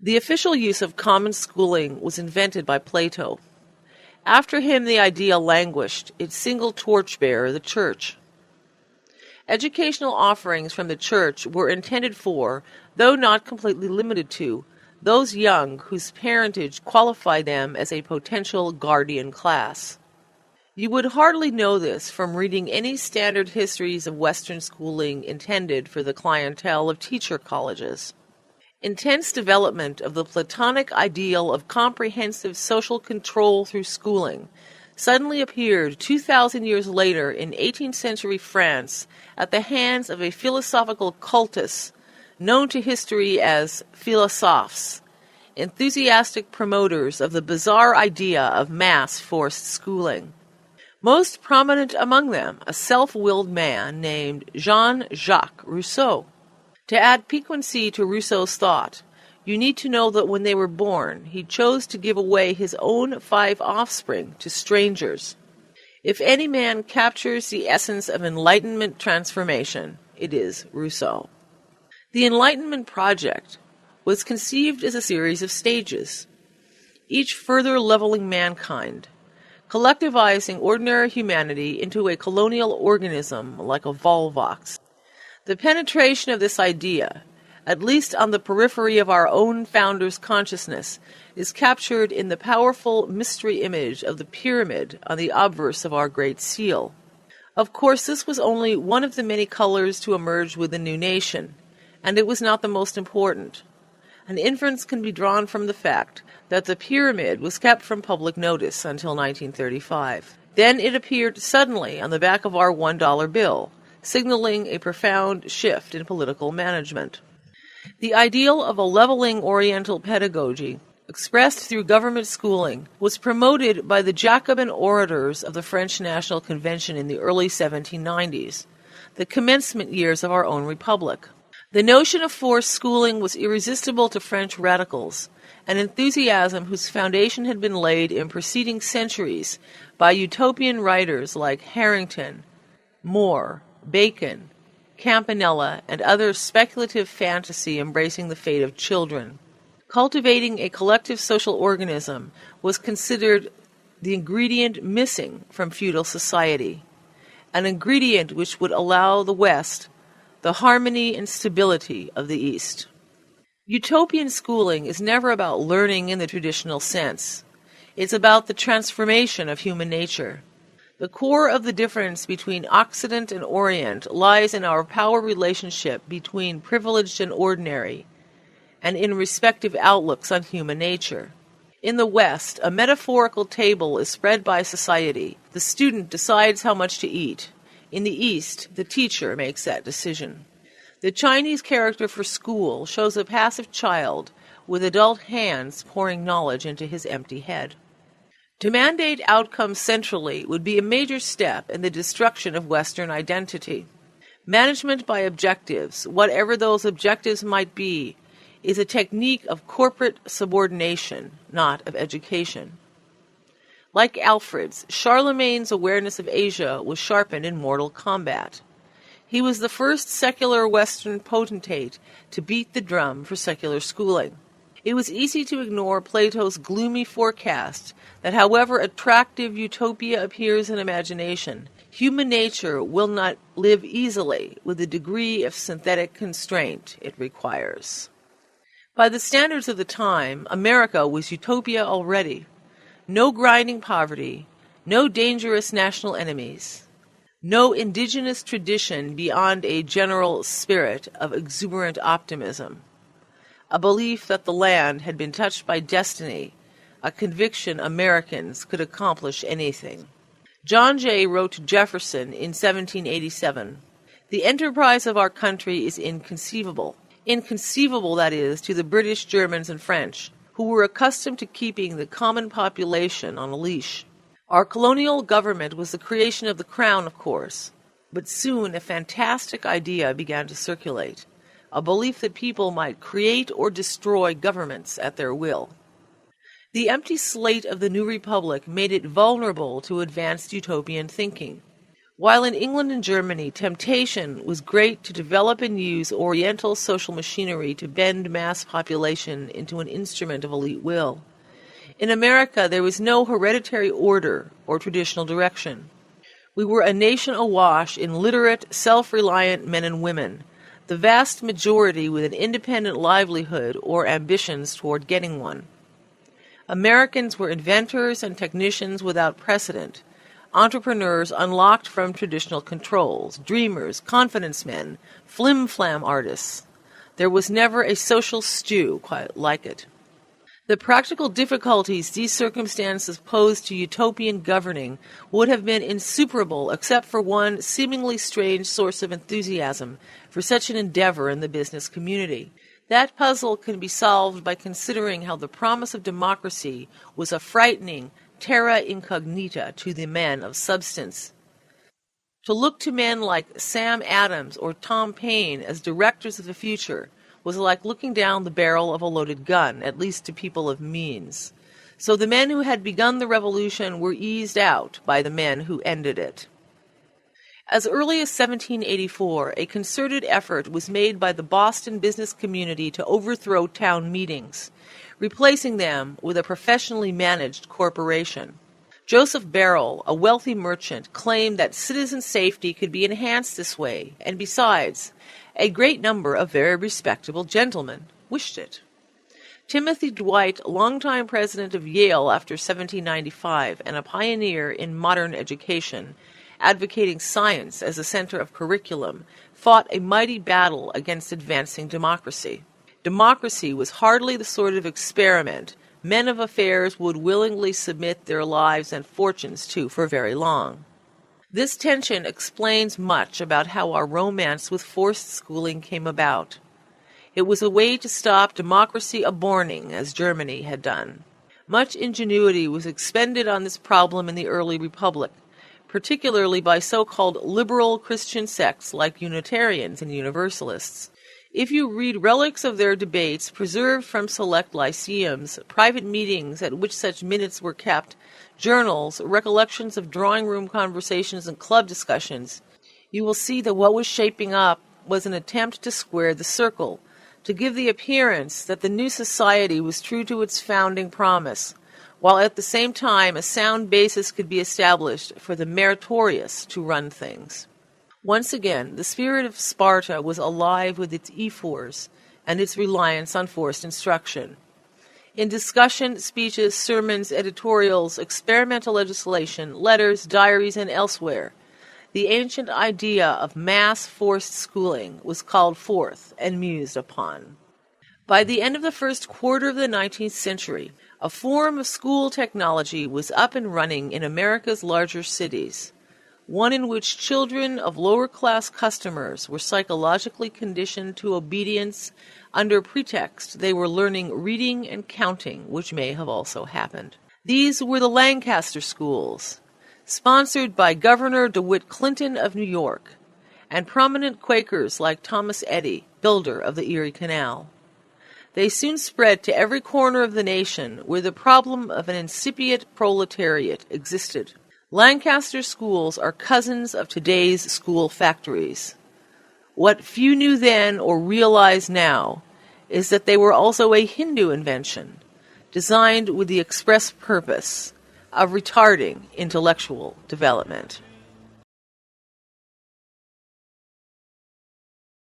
The official use of common schooling was invented by Plato. After him the idea languished, its single torchbearer, the Church. Educational offerings from the Church were intended for, though not completely limited to, those young whose parentage qualified them as a potential guardian class. You would hardly know this from reading any standard histories of Western schooling intended for the clientele of teacher colleges. Intense development of the Platonic ideal of comprehensive social control through schooling suddenly appeared 2,000 years later in 18th century France at the hands of a philosophical cultus known to history as philosophes, enthusiastic promoters of the bizarre idea of mass-forced schooling. Most prominent among them, a self-willed man named Jean-Jacques Rousseau. To add piquancy to Rousseau's thought, you need to know that when they were born, he chose to give away his own 5 offspring to strangers. If any man captures the essence of Enlightenment transformation, it is Rousseau. The Enlightenment project was conceived as a series of stages, each further leveling mankind, collectivizing ordinary humanity into a colonial organism like a Volvox. The penetration of this idea, at least on the periphery of our own founders' consciousness, is captured in the powerful mystery image of the pyramid on the obverse of our Great Seal. Of course, this was only one of the many colors to emerge with the new nation, and it was not the most important. An inference can be drawn from the fact that the pyramid was kept from public notice until 1935. Then it appeared suddenly on the back of our $1 bill, signaling a profound shift in political management. The ideal of a leveling Oriental pedagogy, expressed through government schooling, was promoted by the Jacobin orators of the French National Convention in the early 1790s, the commencement years of our own republic. The notion of forced schooling was irresistible to French radicals, an enthusiasm whose foundation had been laid in preceding centuries by utopian writers like Harrington, More, Bacon, Campanella, and other speculative fantasy embracing the fate of children. Cultivating a collective social organism was considered the ingredient missing from feudal society, an ingredient which would allow the West the harmony and stability of the East. Utopian schooling is never about learning in the traditional sense. It's about the transformation of human nature. The core of the difference between Occident and Orient lies in our power relationship between privileged and ordinary, and in respective outlooks on human nature. In the West, a metaphorical table is spread by society. The student decides how much to eat. In the East, the teacher makes that decision. The Chinese character for school shows a passive child with adult hands pouring knowledge into his empty head. To mandate outcomes centrally would be a major step in the destruction of Western identity. Management by objectives, whatever those objectives might be, is a technique of corporate subordination, not of education. Like Alfred's, Charlemagne's awareness of Asia was sharpened in mortal combat. He was the first secular Western potentate to beat the drum for secular schooling. It was easy to ignore Plato's gloomy forecast that however attractive utopia appears in imagination, human nature will not live easily with the degree of synthetic constraint it requires. By the standards of the time, America was utopia already. No grinding poverty, no dangerous national enemies, no indigenous tradition beyond a general spirit of exuberant optimism, a belief that the land had been touched by destiny, a conviction Americans could accomplish anything. John Jay wrote to Jefferson in 1787, "The enterprise of our country is inconceivable. Inconceivable, that is, to the British, Germans, and French, who were accustomed to keeping the common population on a leash. Our colonial government was the creation of the Crown, of course, but soon a fantastic idea began to circulate, a belief that people might create or destroy governments at their will. The empty slate of the new republic made it vulnerable to advanced utopian thinking. While in England and Germany, temptation was great to develop and use Oriental social machinery to bend mass population into an instrument of elite will. In America, there was no hereditary order or traditional direction. We were a nation awash in literate, self-reliant men and women, the vast majority with an independent livelihood or ambitions toward getting one. Americans were inventors and technicians without precedent, entrepreneurs unlocked from traditional controls, dreamers, confidence men, flim-flam artists. There was never a social stew quite like it. The practical difficulties these circumstances posed to utopian governing would have been insuperable except for one seemingly strange source of enthusiasm for such an endeavor in the business community. That puzzle can be solved by considering how the promise of democracy was a frightening terra incognita to the men of substance. To look to men like Sam Adams or Tom Paine as directors of the future was like looking down the barrel of a loaded gun, at least to people of means. So the men who had begun the revolution were eased out by the men who ended it. As early as 1784, a concerted effort was made by the Boston business community to overthrow town meetings, replacing them with a professionally managed corporation. Joseph Barrell, a wealthy merchant, claimed that citizen safety could be enhanced this way, and besides, a great number of very respectable gentlemen wished it. Timothy Dwight, longtime president of Yale after 1795 and a pioneer in modern education, advocating science as a center of curriculum, fought a mighty battle against advancing democracy. Democracy was hardly the sort of experiment men of affairs would willingly submit their lives and fortunes to for very long. This tension explains much about how our romance with forced schooling came about. It was a way to stop democracy aborning, as Germany had done. Much ingenuity was expended on this problem in the early republic, particularly by so-called liberal Christian sects like Unitarians and Universalists. If you read relics of their debates preserved from select lyceums, private meetings at which such minutes were kept, journals, recollections of drawing-room conversations and club discussions, you will see that what was shaping up was an attempt to square the circle, to give the appearance that the new society was true to its founding promise, while at the same time a sound basis could be established for the meritorious to run things. Once again, the spirit of Sparta was alive with its ephors and its reliance on forced instruction. In discussion, speeches, sermons, editorials, experimental legislation, letters, diaries, and elsewhere, the ancient idea of mass forced schooling was called forth and mused upon. By the end of the first quarter of the 19th century, a form of school technology was up and running in America's larger cities, one in which children of lower-class customers were psychologically conditioned to obedience under pretext they were learning reading and counting, which may have also happened. These were the Lancaster schools, sponsored by Governor DeWitt Clinton of New York, and prominent Quakers like Thomas Eddy, builder of the Erie Canal. They soon spread to every corner of the nation where the problem of an incipient proletariat existed. Lancaster schools are cousins of today's school factories. What few knew then or realize now is that they were also a Hindu invention, designed with the express purpose of retarding intellectual development.